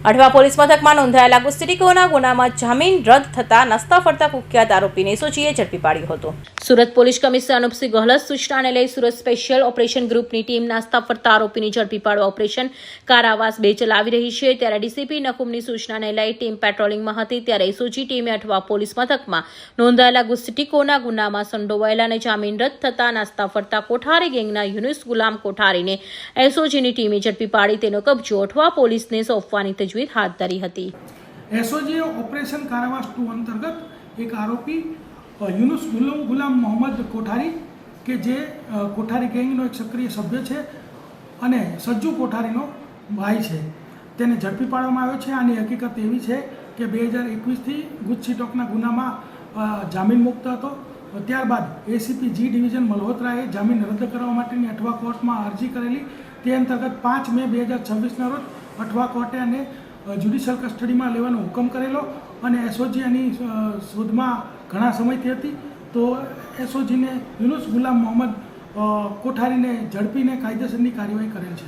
Athwa police મથકમાં નોંધાયેલા ગુસ્તીકોના ગુનામાં જામીન રદ થતા નાસ્તા ફરતા કુખ્યાત આરોપીને એસઓજીએ ઝડપી પાડ્યો હતો। સુરત પોલીસ કમિશનર અનુપસિંહ ગહલોત સૂચનાને લઈ સુરત સ્પેશિયલ ઓપરેશન ગ્રુપની ટીમ નાસ્તા ફરતા આરોપીને ઝડપી પાડવા ઓપરેશન કારાવાસ 2 ચલાવી રહી છે। ત્યારે ડીસીપી નકુમની સૂચનાને લઈ ટીમ પેટ્રોલિંગમાં હતી ત્યારે એસઓજી ટીમે અઠવા પોલીસ મથકમાં નોંધાયેલા ગુસ્તીકોના ગુનામાં સંડોવાયેલા અને જામીન રદ થતા નાસ્તા ફરતા કોઠારી ગેંગના યુનુસ ગુલામ કોઠારીને એસઓજીની ટીમે ઝડપી પાડી તેનો કબજો અઠવા પોલીસને સોંપવાની તજવીજ હાથ ધરી હતી। એસઓજીએ ઓપરેશન કારાવાસ 2 અંતર્ગત એક આરોપી યુનુસ ગુલામ મોહમ્મદ કોઠારી કે જે કોઠારી ગેંગનો એક સક્રિય સભ્ય છે અને સજ્જુ કોઠારીનો ભાઈ છે તેને ઝડપી પાડવામાં આવ્યો છે। આની હકીકત એવી છે કે 2021થી ગુજસીટોકના ગુનામાં જામીન મુક્ત હતો। ત્યારબાદ એસીપી જી ડિવિઝન મલ્હોત્રાએ જામીન રદ કરવા માટેની અઠવા કોર્ટમાં અરજી કરેલી। તે અંતર્ગત 5 મે 2026ના રોજ અઠવા કોર્ટે આને જ્યુડિશિયલ કસ્ટડીમાં લેવાનો હુકમ કરેલો અને એસઓજી આની શોધમાં ઘણા સમયથી હતી તો એસઓજીને યુનુસ ગુલામ મોહમ્મદ કોઠારીને ઝડપીને કાયદેસરની કાર્યવાહી કરેલ છે।